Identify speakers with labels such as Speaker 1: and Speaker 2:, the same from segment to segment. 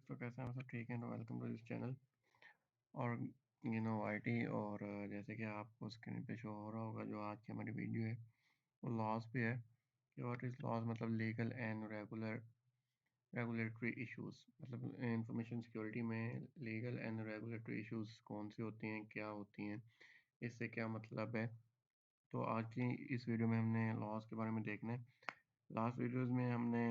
Speaker 1: तो कैसे हैं आप सब ठीक हैं तो वेलकम टू दिस चैनल और आईटी और जैसे कि आपको स्क्रीन पे शो हो रहा होगा जो आज की हमारी वीडियो है वो लॉज पे है कि व्हाट इज़ लॉज मतलब लीगल एंड रेगुलेटरी इश्यूज मतलब इंफॉर्मेशन सिक्योरिटी में लीगल एंड रेगुलेटरी इश्यूज कौन सी होती हैं क्या होती हैं इससे क्या मतलब है। तो आज की इस वीडियो में हमने लॉज के बारे में देखना है। लास्ट वीडियोज़ में हमने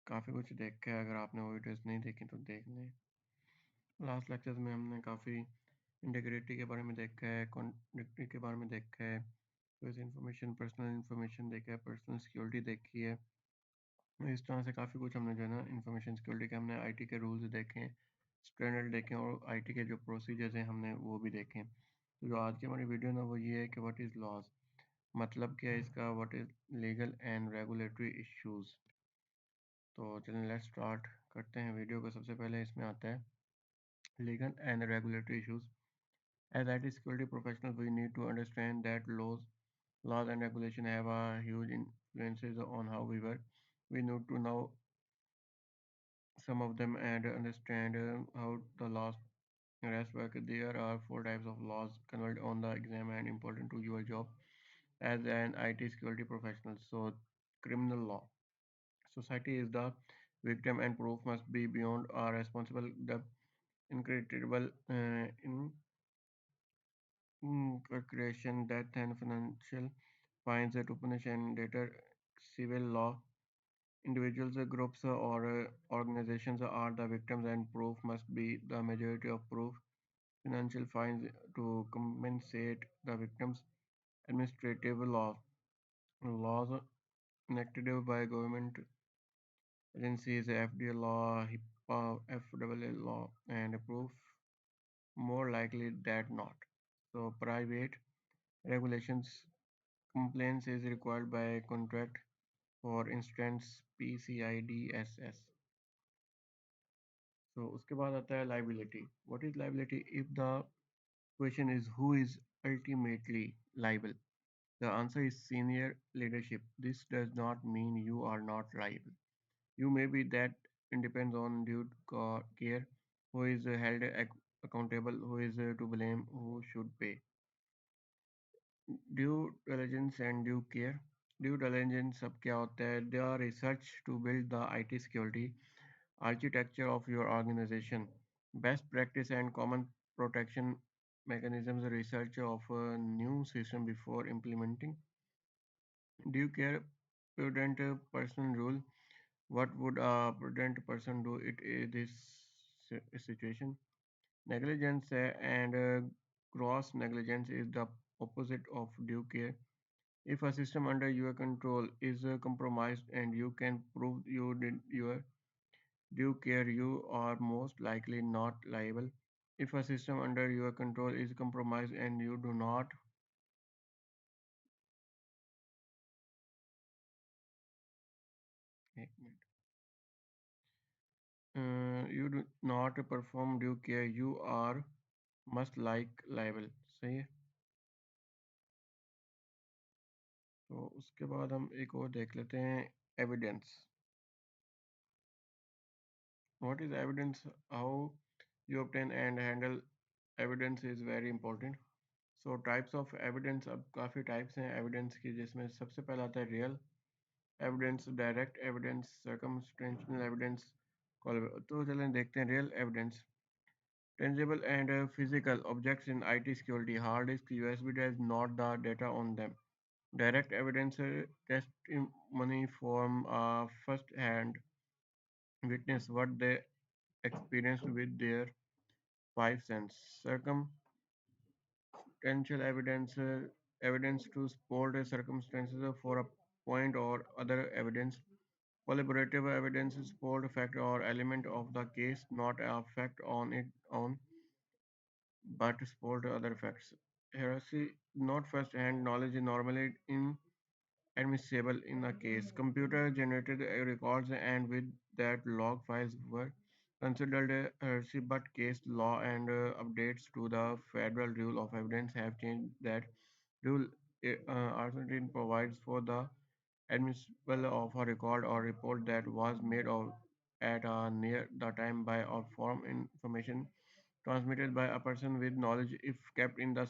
Speaker 1: काफ़ी कुछ देखा है, अगर आपने वो वीडियोज़ नहीं देखी तो देख लें। लास्ट लेक्चर्स में हमने काफ़ी इंटीग्रिटी के बारे में देखा है, कॉन्टिटी के बारे में देखा है, तो इंफॉर्मेशन पर्सनल इंफॉर्मेशन देखा है, पर्सनल सिक्योरिटी देखी है। इस तरह से काफ़ी कुछ हमने जो है ना इंफॉर्मेशन सिक्योरिटी के हमने आईटी के रूल्स देखे हैं, स्टैंडर्ड देखे हैं और आईटी के जो प्रोसीजर्स हैं हमने वो भी देखे हैं। तो जो आज की हमारी वीडियो ना वो ये है कि व्हाट इज़ लॉज मतलब क्या है इसका, what is legal and regulatory issues. तो चलिए लेट्स स्टार्ट करते हैं वीडियो को। सबसे पहले इसमें आता है legal and regulatory issues. As IT security professionals, we need to understand that laws and regulation have a huge influences on how we work. We need to know some of them and understand how the laws rest work. There are four types of laws converted on the exam and important to your job as an IT security professional. So, criminal law. Society is the victim and proof must be beyond our responsible. The incredible incarceration, death, and financial fines to punish and later civil law. Individuals, groups, or organizations are the victims, and proof must be the majority of proof. Financial fines to compensate the victims. Administrative laws enacted by government agencies, FDA law, HIPAA, FAA law, and proof more likely that not. So private regulations. Compliance is required by contract, for instance PCI DSS. So उसके बाद आता है liability. What is liability? If the question is who is ultimately liable, the answer is senior leadership. This does not mean you are not liable. You may be that. It depends on due care, who is held accountable, who is to blame, who should pay. Due diligence and due care. Due diligence सब क्या होता है? The research to build the IT security architecture of your organization. Best practice and common protection mechanisms. Research of a new system before implementing. Due care. Prudent person rule. What would a prudent person do in this situation? Negligence and gross negligence is the opposite of due care. If a system under your control is compromised and you can prove you did your due care, you are most likely not liable. If a system under your control is compromised and you do not you do not perform due care, you are must like liable. सही है। तो उसके बाद हम एक और देख लेते हैं evidence. What is evidence? How you obtain and handle evidence is very important. So types of evidence, अब काफ़ी types हैं evidence की, जिसमें सबसे पहला आता है real evidence, direct evidence, circumstantial evidence। तो चलें देखते हैं real evidence। Tangible and physical objects in IT security, hard disk, USB drives, not the data on them. Direct evidence, testimony from a first-hand witness, what they experienced with their five senses. Circumstantial evidence, evidence to support circumstances for a point or other evidence. Collaborative evidence support fact or element of the case, not a fact on its own, but support other facts. Heresy, not first-hand knowledge, normally inadmissible in a case. Computer-generated records and with that log files were considered heresy, but case law and updates to the federal rule of evidence have changed that rule. Argentine provides for the admissible of a record or report that was made of at near the time by or from information transmitted by a person with knowledge if kept in the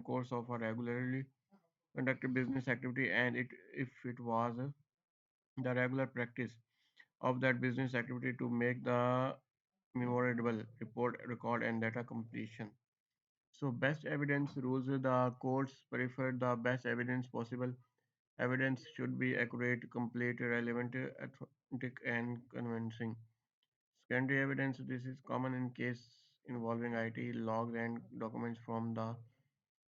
Speaker 1: course of a regularly conducted business activity and if it was the regular practice of that business activity to make the memorable report record and data completion. So best evidence rules, the courts prefer the best evidence possible. Evidence should be accurate, complete, relevant, authentic, and convincing. Secondary evidence, this is common in case involving IT logs and documents from the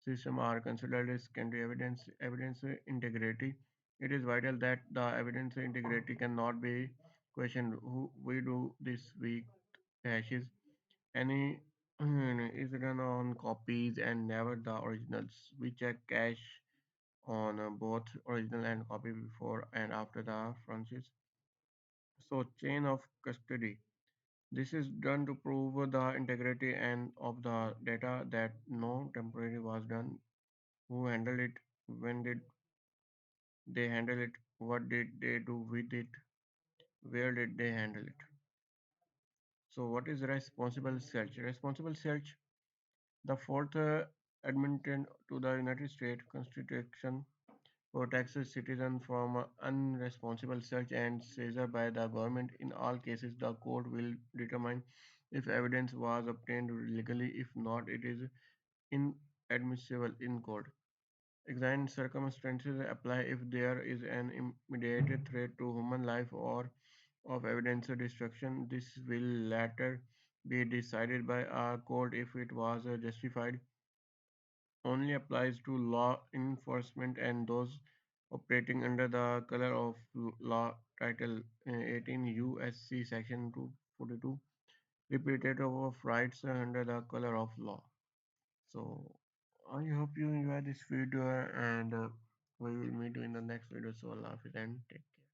Speaker 1: system are considered as secondary evidence. Evidence integrity. It is vital that the evidence integrity cannot be questioned. We do this with hashes. Any is run on copies and never the originals. We check cache on both original and copy before and after the franchise. So chain of custody. This is done to prove the integrity and of the data that no temporary was done. Who handled it? When did they handle it? What did they do with it? Where did they handle it? So what is responsible search? Responsible search. The fourth amendment to the United States Constitution protects citizens from unresponsible search and seizure by the government. In all cases, the court will determine if evidence was obtained legally. If not, it is inadmissible in court. Exigent circumstances apply if there is an immediate threat to human life or of evidence destruction. This will later be decided by a court if it was justified. Only applies to law enforcement and those operating under the color of law. Title 18 USC Section 242 Representative of rights under the color of law. So I hope you enjoy this video and we will meet you in the next video. So Allah Hafiz and take care.